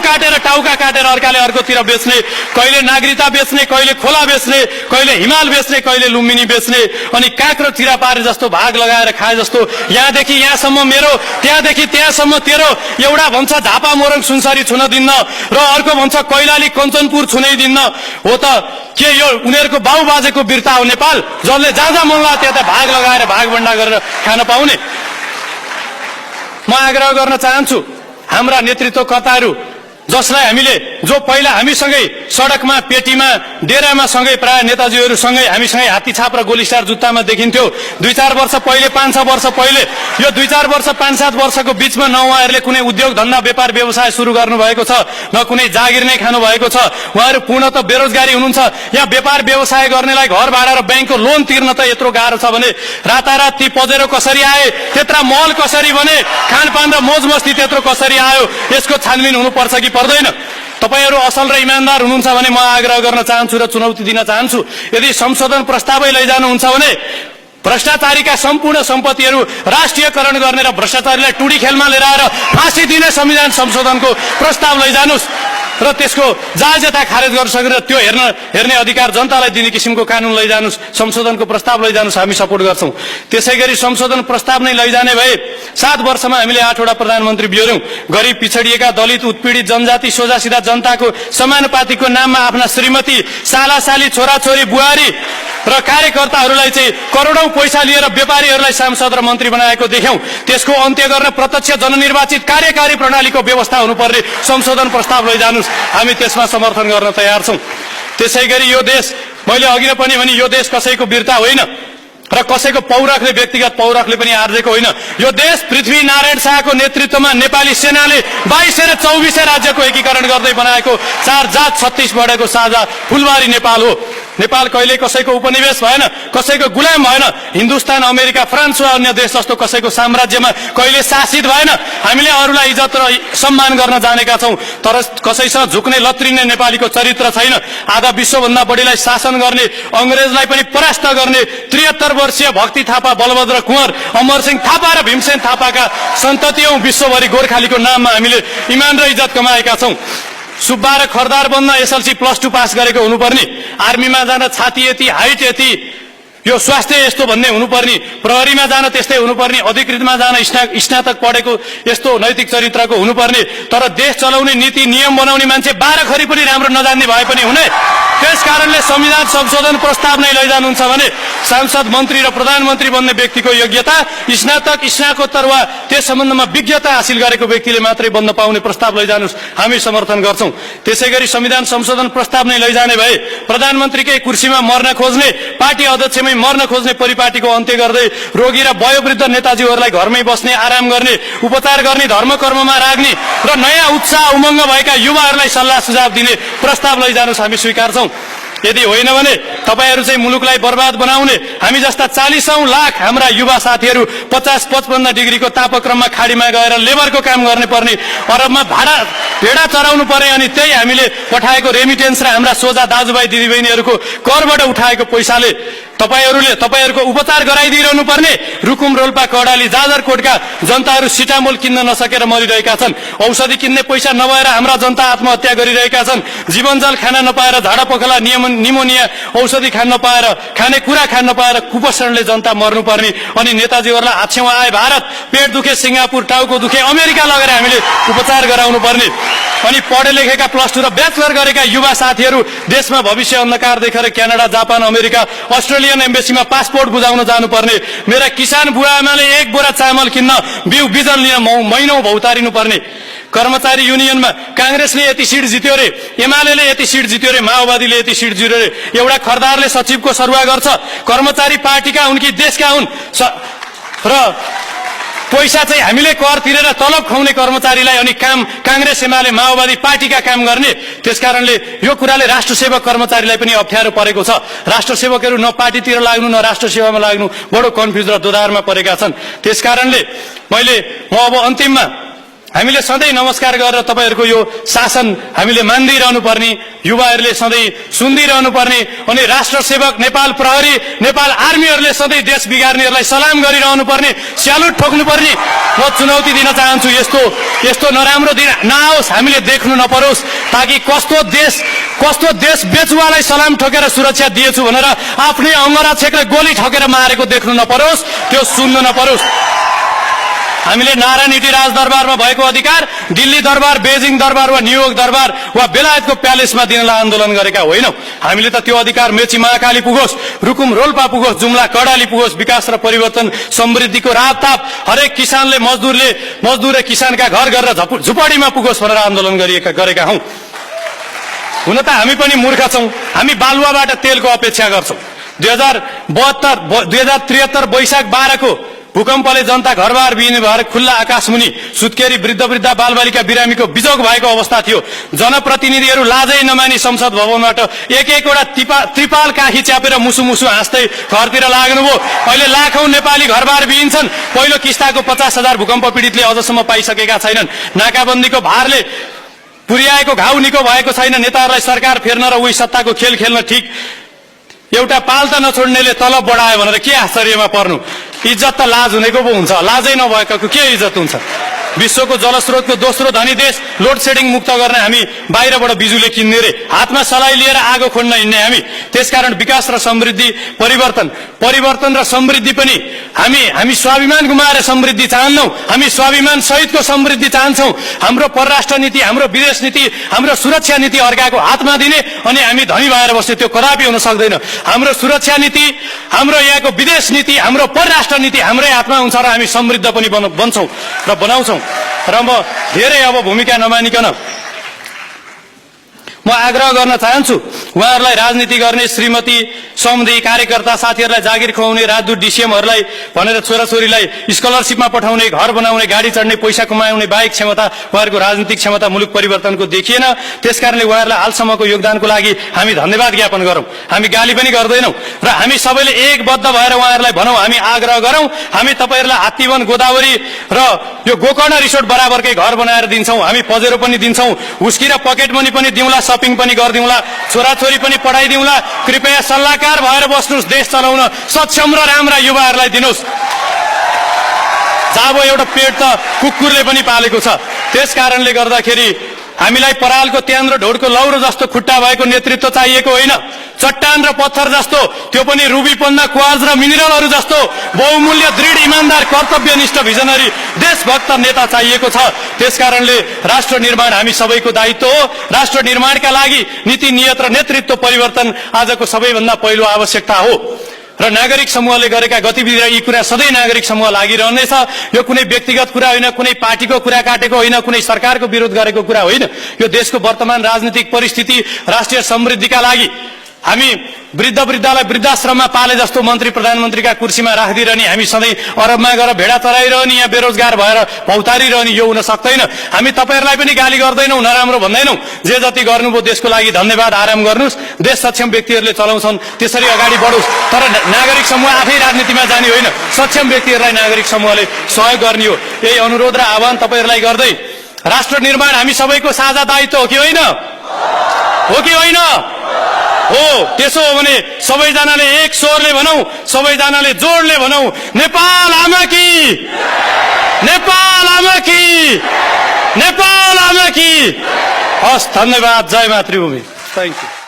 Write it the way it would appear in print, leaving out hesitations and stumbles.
काटेर टाउका काटेर अर्काले अर्कोतिर बेच्ने, कहिले नागरिकता बेच्ने, कहिले खोला बेच्ने, कहिले हिमाल बेच्ने, कहिले लुम्बिनी बेच्ने, अनि काँक्रो चिरा पारे जस्तो भाग लगाएर खाए जस्तो यहाँदेखि यहाँसम्म मेरो, त्यहाँदेखि त्यहाँसम्म तेरो, एउटा भन्छ झापा मोरङ सुनसरी छुन दिन्न र अर्को भन्छ कैलाली कञ्चनपुर छुनै दिन्न। हो त के यो उनीहरूको बाउबाजेको वीरता हो नेपाल, जसले जहाँ जहाँ मन लाग्यो त्यता भाग लगाएर भागभण्डा गरेर खान पाउने? म आग्रह गर्न चाहन्छु हाम्रा नेतृत्वकर्ताहरू, जसलाई हामीले, जो पहिला हामीसँगै सडकमा, पेटीमा, डेरामा सँगै, प्राय नेताजीहरूसँगै हामीसँगै हात्तीछाप र गोलीस्टार जुत्तामा देखिन्थ्यो। 2-4 वर्ष पहिले, 5-6 वर्ष पहिले, यो 2-4 वर्ष, 5-7 वर्षको बीचमा न उहाँहरूले कुनै उद्योग धन्दा व्यापार व्यवसाय सुरु गर्नुभएको छ, न कुनै जागिर नै खानु भएको छ। उहाँहरू पूर्णतः बेरोजगारी हुनुहुन्छ। यहाँ व्यापार व्यवसाय गर्नेलाई घर भाडा र ब्याङ्कको लोन तिर्न त यत्रो गाह्रो छ भने रातारात ती पजेरो कसरी आए, त्यत्रा महल कसरी बने, खानपान र मोज मस्ती त्यत्रो कसरी आयो, यसको छानबिन हुनुपर्छ कि पर्दैन? तपाईहरू असल र इमानदार हुनुहुन्छ भने म आग्रह गर्न चाहन्छु र चुनौती दिन चाहन्छु, यदि संशोधन प्रस्तावै लैजानुहुन्छ भने भ्रष्टाचारीका सम्पूर्ण सम्पत्तिहरू राष्ट्रियकरण गर्ने र भ्रष्टाचारीलाई टुडी खेलमा लिएर आएर फाँसी दिने संविधान संशोधनको प्रस्ताव लैजानुस् र त्यसको जायजता खारेज गर्न सकेर त्यो हेर्ने अधिकार जनतालाई दिने किसिमको कानून लैजानुस्, संशोधनको प्रस्ताव लैजानुस्, हामी सपोर्ट गर्छौं। त्यसैगरी संशोधन प्रस्ताव नै लैजाने भए 7 वर्षमा हामीले 8 वटा प्रधानमन्त्री बिहोर्यौं। गरिब, पिछडिएका, दलित, उत्पीडित जनजाति, सोझासिधा जनताको समानुपातिको नाममा आफ्ना श्रीमती, सालासाली, छोराछोरी, बुहारी र कार्यकर्ताहरूलाई चाहिँ करोडौं पैसा लिएर व्यापारीहरूलाई सांसद र मन्त्री बनाएको देख्यौं। त्यसको अन्त्य गर्न प्रत्यक्ष जननिर्वाचित कार्यकारी प्रणालीको व्यवस्था हुनुपर्ने संशोधन प्रस्ताव लैजानुस्, हामी त्यसमा समर्थन गर्न तयार छौं। त्यसैगरी यो देश, मैले अघि नै पनि भने, यो देश कसैको वीरता होइन र कसैको पौरखले, व्यक्तिगत पौरखले पनि आर्जेको होइन। यो देश पृथ्वीनारायण शाहको नेतृत्वमा नेपाली सेनाले 22 र 24 राज्यको एकीकरण गर्दै बनाएको 4 जात 36 वडाको साझा फुलबारी नेपाल हो। नेपाल कहिले कसैको उपनिवेश भएन, कसैको गुलाम भएन। हिन्दुस्तान, अमेरिका, फ्रान्स वा अन्य देश जस्तो कसैको साम्राज्यमा कहिले शासित भएन। हामीले अरूलाई इज्जत र सम्मान गर्न जानेका छौं, तर कसैसँग झुक्ने, लत्रिने नेपालीको चरित्र छैन। आधा विश्वभन्दा बढीलाई शासन गर्ने, अंग्रेजलाई पनि परास्त गर्ने 73 वर्षीय भक्ति थापा, बलभद्र कुँवर, अमरसिंह थापा र भीमसेन थापाका सन्ततियौं विश्वभरि गोर्खालीको नाममा हामीले इमान र इज्जत कमाएका छौं। सुब्बा र खरदार बन्न एसएलसी +2 पास गरेको हुनुपर्ने, आर्मीमा जान छाती यति, हाइट यति, यो स्वास्थ्य यस्तो भन्ने हुनुपर्ने, प्रहरीमा जान त्यस्तै हुनुपर्ने, अधिकृतमा जान स्नातक पढेको यस्तो नैतिक चरित्रको हुनुपर्ने, तर देश चलाउने, नीति नियम बनाउने मान्छे 12 खरी पनि राम्रो नजान्ने भए पनि हुने। त्यसकारणले संविधान संशोधन प्रस्ताव नै लैजानुहुन्छ भने सांसद, मन्त्री र प्रधानमन्त्री बन्ने व्यक्तिको योग्यता स्नातक, स्नाकोत्तर वा त्यस सम्बन्धमा विज्ञता हासिल गरेको व्यक्तिले मात्रै बन्न पाउने प्रस्ताव लैजानुस्, हामी समर्थन गर्छौं। त्यसैगरी संविधान संशोधन प्रस्ताव नै लैजाने भए प्रधानमन्त्रीकै कुर्सीमा मर्न खोज्ने, पार्टी अध्यक्षमै मर्न खोज्ने परिपाटीको अन्त्य गर्दै रोगी र वयोवृद्ध नेताजीहरूलाई घरमै बस्ने, आराम गर्ने, उपचार गर्ने, धर्मकर्ममा राख्ने र नयाँ उत्साह उमङ्ग भएका युवाहरूलाई सल्लाह सुझाव दिने प्रस्ताव लैजानुस्, हामी स्वीकार्छौं। यदि होइन भने तपाईहरू चाहिँ मुलुकलाई बर्बाद बनाउने, हामी जस्ता 40औं लाख हाम्रा युवा साथीहरू 50-55 डिग्रीको तापक्रममा खाडीमा गएर लेबरको काम गर्ने पर्ने, अरबमा भेडा चराउनु पर्ने, अनि त्यही हामीले पठाएको रेमिटेन्स र हाम्रा सोझा दाजुभाइ दिदीबहिनीहरूको करबाट उठाएको पैसाले तपाईहरूको उपचार गराइदिइरहनु पर्ने, रुकुम, रोल्पा, कडाली, जाजरकोटका जनताहरू सिटामोल किन्न नसकेर मरिरहेका छन्। औषधि किन्ने पैसा नभएर हाम्रा जनता आत्महत्या गरिरहेका छन्। जीवनजल खान नपाएर, झाडा पखला, निमोनिया औषधि खान नपाएर, खानेकुरा खान नपाएर कुपोषणले जनता मर्नुपर्ने, अनि नेताजीहरूलाई हाछेउ आए भारत, पेट दुखे सिङ्गापुर, टाउको दुखे अमेरिका लगेर हामीले उपचार गराउनु पर्ने, अनि पढे लेखेका +2 र ब्याचलर गरेका युवा साथीहरू देशमा भविष्य अन्धकार देखेर क्यानाडा, जापान, अमेरिका, अस्ट्रेलियन एम्बेसीमा पासपोर्ट बुझाउन जानुपर्ने, मेरा किसान बुढाआमाले 1 बोरा चामल किन्न बिजन लिन महिनौ भौतारिनु पर्ने। कर्मचारी युनियनमा कांग्रेसले यति सिट जित्यो रे, एमालेले यति सिट जित्यो रे, माओवादीले यति सिट जित्यो रे, एउटा खरदारले सचिवको सरुवा गर्छ। कर्मचारी पार्टीका हुन् कि देशका हुन् र पैसा चाहिँ हामीले कर तिरेर तलब खुवाउने कर्मचारीलाई अनि काम कांग्रेस, एमाले, माओवादी पार्टीका काम गर्ने। त्यसकारणले यो कुराले राष्ट्रसेवक कर्मचारीलाई पनि अप्ठ्यारो परेको छ। राष्ट्रसेवकहरू न पार्टीतिर लाग्नु न राष्ट्र सेवामा लाग्नु बडो कन्फ्युज र दोधारमा परेका छन्। त्यसकारणले म अब अन्तिममा हामीले सधैँ नमस्कार गरेर तपाईहरुको यो शासन हामीले मान्दिरहनु पर्ने, युवाहरूले सधैँ सुन्दिरहनु पर्ने, अनि राष्ट्र सेवक नेपाल प्रहरी नेपाल आर्मीहरूले सधैँ देश बिगार्नेहरूलाई सलाम गरिरहनु पर्ने, स्यालुट ठोक्नु पर्ने म चुनौती दिन चाहन्छु। यस्तो नराम्रो दिन नआओस्, हामीले देख्नु नपरोस्, ताकि कस्तो देश बेचुवालाई सलाम ठोकेर सुरक्षा दिएछु भनेर आफ्नै अंगरा छेक्रे गोली ठोकेर मारेको देख्नु नपरोस्, त्यो सुन्नु नपरोस्। हामीले नारायणहिटी राजदरबारमा भएको अधिकार दिल्ली दरबार, बेजिङ दरबार वा न्युयोर्क दरबार वा बेलायतको प्यालेसमा दिनलाई आन्दोलन गरेका होइनौं। हामीले त त्यो अधिकार मेची महाकाली पुगोस्, रुकुम रोल्पा पुगोस्, जुम्ला कडाली पुगोस्, विकास र परिवर्तन समृद्धिको रापताप हरेक किसानले मजदुर र किसानका घर घर र झुपडीमा पुगोस् भनेर आन्दोलन गरेका हौं। हुन त हामी पनि मूर्ख छौं, हामी बालुवाबाट तेलको अपेक्षा गर्छौं। 2073 वैशाख 12 को भूकम्पले जनता घरबार विहीन भएर खुल्ला आकाशमुनि सुत्केरी वृद्ध बालबालिका बिरामीको बिजोग भएको अवस्था थियो। जनप्रतिनिधिहरू लाजै नमानी संसद भवनबाट एक-एकवटा त्रिपाल काखी च्यापेर मुसु हाँस्दै घरतिर लाग्नुभयो। अहिले लाखौं नेपाली घरबार विहीन छन्। पहिलो किस्ताको 50,000 भूकम्प पीडितले अझसम्म पाइसकेका छैनन्। नाकाबन्दीको भारले पुर्याएको घाउ निको भएको छैन। नेताहरूलाई सरकार फेर्न र उही सत्ताको खेल खेल्न ठिक एउटा पाल्ता नछोड्नेले तलब बढायो भनेर के आश्चर्यमा पर्नु। इज्जत त लाज हुनेको पो हुन्छ, लाजै नभएकोको के इज्जत हुन्छ। विश्वको जलस्रोतको दोस्रो धनी देश, लोड सेडिङ मुक्त गर्न हामी बाहिरबाट बिजुली किन्ने रे, हातमा सलाई लिएर आगो खोज्न हिँड्ने हामी। त्यसकारण विकास र समृद्धि, परिवर्तन र समृद्धि पनि हामी स्वाभिमान गुमाएर समृद्धि चाहन्नौ। हामी स्वाभिमान सहितको समृद्धि चाहन्छौं। हाम्रो परराष्ट्र नीति, हाम्रो विदेश नीति, हाम्रो सुरक्षा नीति अर्काको हातमा दिने अनि हामी धनी भएर बस्ने, त्यो कदापि हुन सक्दैन। हाम्रो सुरक्षा नीति, हाम्रो यहाँको विदेश नीति, हाम्रो परराष्ट्र नीति हाम्रै हातमा हुन्छ र हामी समृद्ध पनि बन्छौं र बनाउँछौं। र म धेरै अब भूमिका नमानिकन म आग्रह गर्न चाहन्छु उहाँहरूलाई राजनीति गर्ने श्रीमती, समुदाय कार्यकर्ता साथीहरूलाई जागिर खुवाउने, राजदूत डीसीएमहरूलाई भनेर छोराछोरीलाई स्कलरशिपमा पठाउने, घर बनाउने, गाडी चढ्ने, पैसा कमाउने बाहेक क्षमता, उहाँहरूको राजनीतिक क्षमता मुलुक परिवर्तनको देखिएन। त्यसकारणले उहाँहरूलाई हालसम्मको योगदानको लागि हामी धन्यवाद ज्ञापन गरौं। हामी गाली पनि गर्दैनौं र हामी सबैले एकबद्ध भएर उहाँहरूलाई भनौं, हामी आग्रह गरौं, हामी तपाईहरुलाई हात्तीवन, गोदावरी र यो गोकर्ण रिसोर्ट बराबरकै घर बनाएर दिन्छौं। हामी पजेरो पनि दिन्छौं, हुस्की र पकेट मनी पनि दिउँला, शपिङ पनि गरिदिउँला, छोराछोरी पनि पढाइदिउँला। कृपया सल्लाहकार भएर बस्नुस्, देश चलाउन सक्षम र राम्रा युवाहरूलाई दिनुस्। जाबो एउटा पेट त कुकुरले पनि पालेको छ। त्यसकारणले गर्दाखेरि हामीलाई परालको त्यान र ढोडको लौरो जस्तो खुट्टा भएको नेतृत्व चाहिएको होइन। चट्टान र पत्थर जस्तो, त्यो पनि रुबी पन्ना, क्वार्ज र मिनरलहरू जस्तो बहुमूल्य, दृढ, इमानदार, कर्तव्यनिष्ठ, भिजनरी, देशभक्त नेता चाहिएको छ। त्यसकारणले राष्ट्र निर्माण हामी सबैको दायित्व हो। राष्ट्र निर्माणका लागि नीति, नियत र नेतृत्व परिवर्तन आजको सबैभन्दा पहिलो आवश्यकता हो। र नागरिक समूहले गरेका गतिविधि र यी कुरा सधैँ नागरिक समूह लागिरहनेछ। यो कुनै व्यक्तिगत कुरा होइन, कुनै पार्टीको कुरा काटेको होइन, कुनै सरकारको विरोध गरेको कुरा होइन। यो देशको वर्तमान राजनीतिक परिस्थिति, राष्ट्रिय समृद्धिका लागि हामी वृद्धलाई वृद्धाश्रममा पाले जस्तो मन्त्री प्रधानमन्त्रीका कुर्सीमा राखिदिरहने, हामी सधैँ अरबमा गएर भेडा चराइरहने, यहाँ बेरोजगार भएर भौतारिरहने, यो हुन सक्दैन। हामी तपाईहरुलाई पनि गाली गर्दैनौं, नराम्रो भन्दैनौं। जे जति गर्नुभयो देशको लागि धन्यवाद, आराम गर्नुस्। देश सक्षम व्यक्तिहरूले चलाउँछन्, त्यसरी अगाडि बढोस्। तर नागरिक समूह आफै राजनीतिमा जाने होइन, सक्षम व्यक्तिहरूलाई नागरिक समूहले सहयोग गर्ने हो। यही अनुरोध र आह्वान तपाईहरुलाई गर्दै, राष्ट्र निर्माण हामी सबैको साझा दायित्व हो कि होइन? हो कि होइन? हो। त्यसो हो भने सबैजनाले एक स्वरले भनौं, सबैजनाले जोडले भनौं, नेपाल आमा की, नेपाल आमा की, नेपाल आमा की। हस्, धन्यवाद। जय मातृभूमि। Thank you.